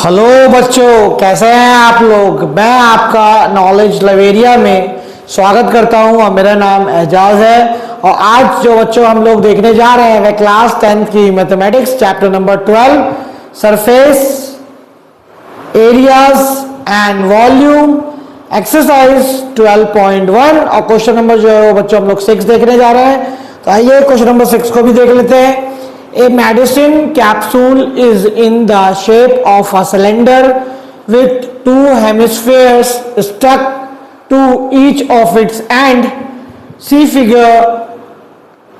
Hello बच्चों, कैसे हैं आप लोग। मैं आपका नॉलेज लाइब्रेरिया में स्वागत करता हूं और मेरा नाम एजाज है। और आज जो बच्चों हम लोग देखने जा रहे हैं वह क्लास 10th की mathematics chapter number 12 surface areas and volume exercise 12.1 और क्वेश्चन नंबर जो है वो बच्चों हम लोग 6 देखने जा रहे हैं। तो आइए क्वेश्चन नंबर 6 को भी देख लेते हैं। A medicine capsule is in the shape of a cylinder with two hemispheres stuck to each of its end. See figure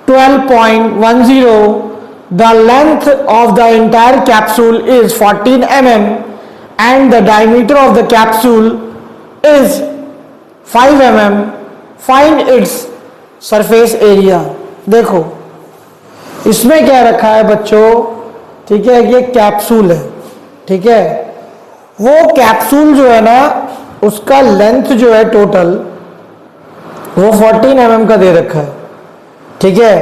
12.10. The length of the entire capsule is 14 mm and the diameter of the capsule is 5 mm. Find its surface area. देखो इसमें क्या रखा है बच्चों, ठीक है, ये capsule है, ठीक है। वो कैप्सूल जो है ना उसका लेंथ जो है टोटल वो 14 mm का दे रखा है, ठीक है।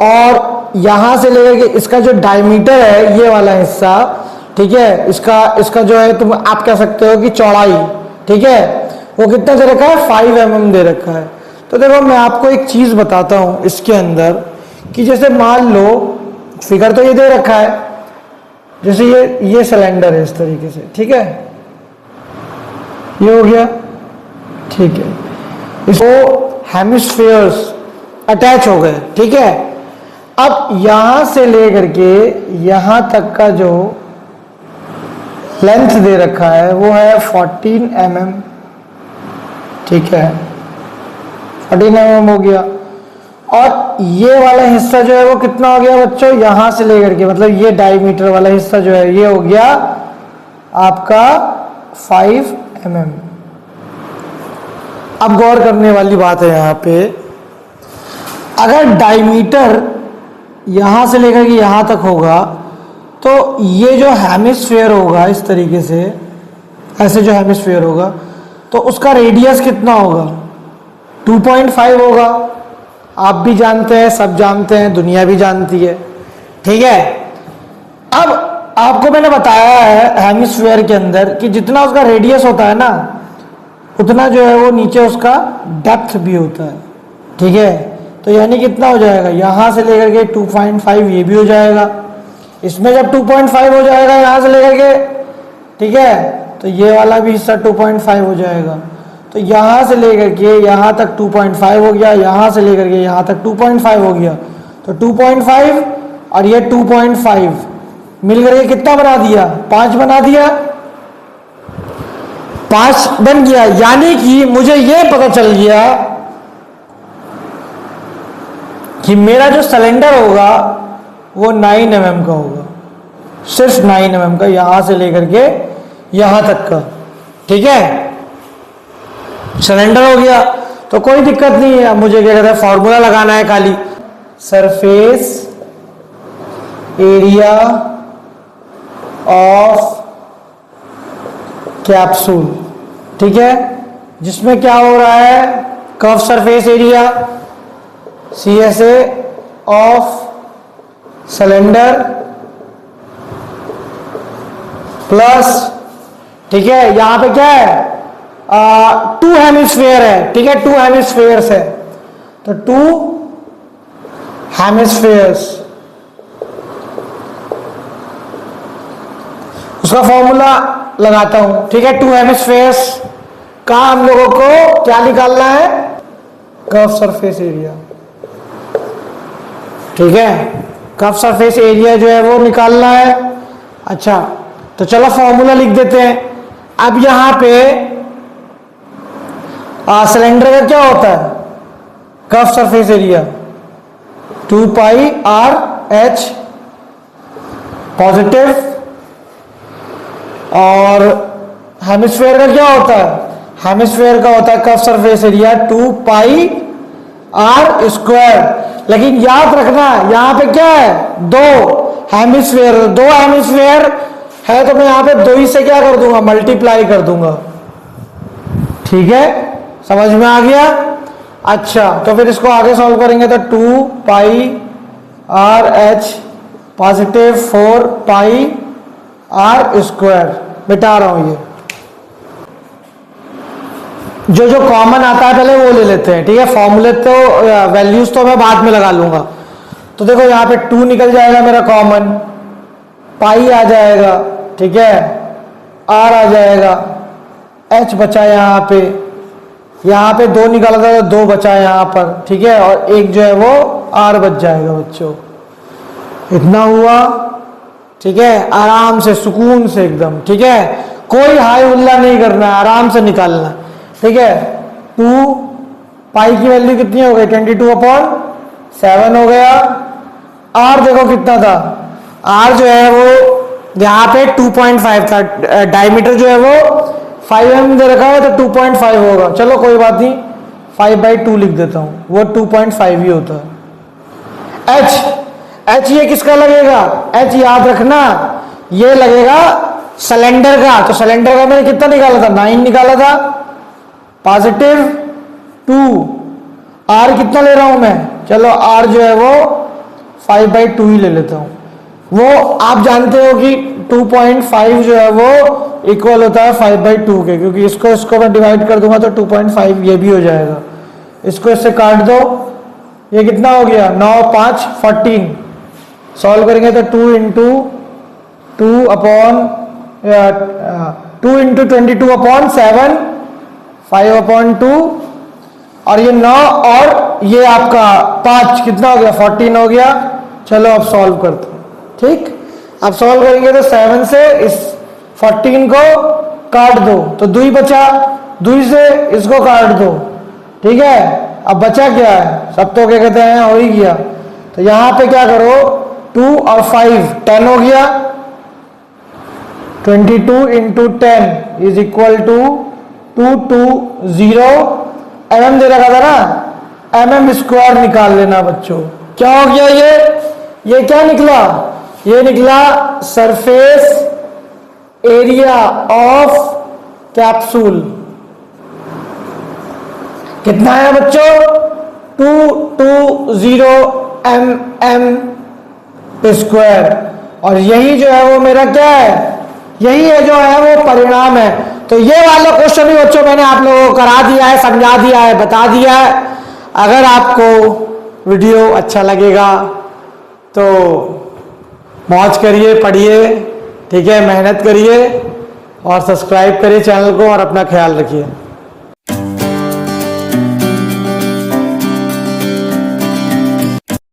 और यहां से लेकर के इसका जो डायमीटर है ये वाला हिस्सा, ठीक है, इसका जो है तुम आप कह सकते हो कि चौड़ाई, ठीक है, वो कितना दे रखा है 5 mm दे रखा है। तो देखो मैं आपको एक चीज बताता हूं इसके अंदर कि जैसे मान लो फिगर तो ये दे रखा है, जैसे ये सिलेंडर है इस तरीके से, ठीक है, ये हो गया, ठीक है। इसको हेमिस्फीयर्स अटैच हो गए, ठीक है। अब यहां से लेकर के यहां तक का जो लेंथ दे रखा है वो है 14 mm, ठीक है, 14 mm हो गया। और ये वाला हिस्सा जो है वो कितना हो गया बच्चों, यहां से लेकर के मतलब ये डायमीटर वाला हिस्सा जो है ये हो गया आपका 5 mm। अब गौर करने वाली बात है यहां पे, अगर डायमीटर यहां से लेकर के यहां तक होगा तो ये जो हेमिस्फीयर होगा इस तरीके से, ऐसे जो हेमिस्फीयर होगा तो उसका रेडियस कितना होगा, 2.5 होगा। आप भी जानते हैं, सब जानते हैं, दुनिया भी जानती है, ठीक है। अब आपको मैंने बताया है हेमिस्फीयर के अंदर कि जितना उसका रेडियस होता है ना उतना जो है वो नीचे उसका डेप्थ भी होता है, ठीक है। तो यानी कितना हो जाएगा, यहां से लेकर के 2.5 ये भी हो जाएगा, इसमें जब 2.5 हो जाएगा यहां से लेकर के, ठीक है, तो ये वाला भी हिस्सा 2.5 हो जाएगा। तो यहां से लेकर के यहां तक 2.5 हो गया, यहां से लेकर के यहां तक 2.5 हो गया। तो 2.5 और ये 2.5 मिलकर के कितना बना दिया, 5 बना दिया, 5 बन गया। यानी कि मुझे ये पता चल गया कि मेरा जो सिलेंडर होगा वो 9 mm का होगा, सिर्फ 9 mm का, यहां से लेकर के यहां तक का, ठीक है, सिलेंडर हो गया। तो कोई दिक्कत नहीं है, मुझे क्या कहते हैं फॉर्मूला लगाना है खाली, सरफेस एरिया ऑफ कैप्सूल, ठीक है, जिसमें क्या हो रहा है curve surface area CSA of cylinder plus, ठीक है, यहां पे क्या है 2 हेमिस्फीयर है, ठीक है, 2 हेमिस्फीयर्स है, तो 2 हेमिस्फीयर्स, उसका फॉर्मूला लगाता हूं, ठीक है। 2 हेमिस्फीयर्स का हम लोगों को क्या निकालना है, कर्व सरफेस एरिया, ठीक है, कर्व सरफेस एरिया जो है वो निकालना है। अच्छा, तो चलो फॉर्मूला लिख देते हैं। अब यहां पे सिलेंडर का क्या होता है, curve surface area 2πr(h) positive, और हेमिस्फीयर का क्या होता है, हेमिस्फीयर का होता है कर्व सरफेस एरिया 2πr²। लेकिन याद रखना यहां पे क्या है, 2 हेमिस्फीयर है, तो मैं यहां पे 2 ही से क्या कर दूंगा, मल्टीप्लाई कर दूंगा, ठीक है, समझ में आ गया। अच्छा, तो फिर इसको आगे सॉल्व करेंगे तो 2πr(h) पॉजिटिव 4πr², मिटा रहा हूं ये। जो जो कॉमन आता है पहले वो ले लेते हैं, ठीक है। फॉर्मूले तो वैल्यूज तो मैं बाद में लगा लूंगा। तो देखो यहाँ पे 2 निकल जाएगा मेरा कॉमन, पाई आ जाएगा, ठीक है, आर आ जाएगा, एच बचा यहाँ पे 2 निकाला था तो 2 बचा यहाँ पर, ठीक है, और एक जो है वो आर बच जाएगा बच्चों। इतना हुआ, ठीक है, आराम से सुकून से एकदम, ठीक है, कोई हाई हुल्ला नहीं करना है, आराम से निकालना है, ठीक है। 2 पाई की वैल्यू कितनी हो गई 22/7 हो गया। आर देखो कितना था, आर जो है वो यहाँ पे 2.5 था, डायमीटर जो है वो 5 mm दे रखा है तो 2.5 होगा, चलो कोई बात नहीं, 5/2 लिख देता हूं, वो 2.5 ही होता है। एच ये किसका लगेगा, एच याद रखना ये लगेगा सिलेंडर का। तो सिलेंडर का मैंने कितना निकाला था 9 निकाला था, +2। आर कितना ले रहा हूं मैं, चलो आर जो है वो 5/2 ही ले लेता हूं। वो आप जानते हो कि 2.5 जो है वो इक्वल होता है 5/2 के, क्योंकि इसको मैं डिवाइड कर दूंगा तो 2.5 ये भी हो जाएगा। इसको इससे काट दो, ये कितना हो गया 9 5 14। सॉल्व करेंगे तो 2 × 22/7 5/2 और ये 9 और ये आपका 5 कितना हो गया 14 हो गया। चलो अब सॉल्व करते हैं, ठीक। अब सॉल्व करेंगे तो 7 से इस 14 को काट दो तो 2 बचा, 2 से इसको काट दो, ठीक है। अब बचा क्या है, सब तो क्या कहते हैं हो ही गया। तो यहां पे क्या करो 2 और 5 10 हो गया, 22 × 10 इज इक्वल टू 220 mm दे रखा था ना, mm² निकाल लेना बच्चों। क्या हो गया ये क्या निकला, ये निकला सरफेस एरिया ऑफ कैप्सूल। कितना है बच्चों 220 mm²। और यही जो है वो मेरा क्या है, यही है जो है वो परिणाम है। तो ये वाला क्वेश्चन भी बच्चों मैंने आप लोगों को करा दिया है, समझा दिया है, बता दिया है। अगर आपको वीडियो अच्छा लगेगा तो मौज करिए, पढ़िए, ठीक है, मेहनत करिए और सब्सक्राइब करिए चैनल को और अपना ख्याल रखिए।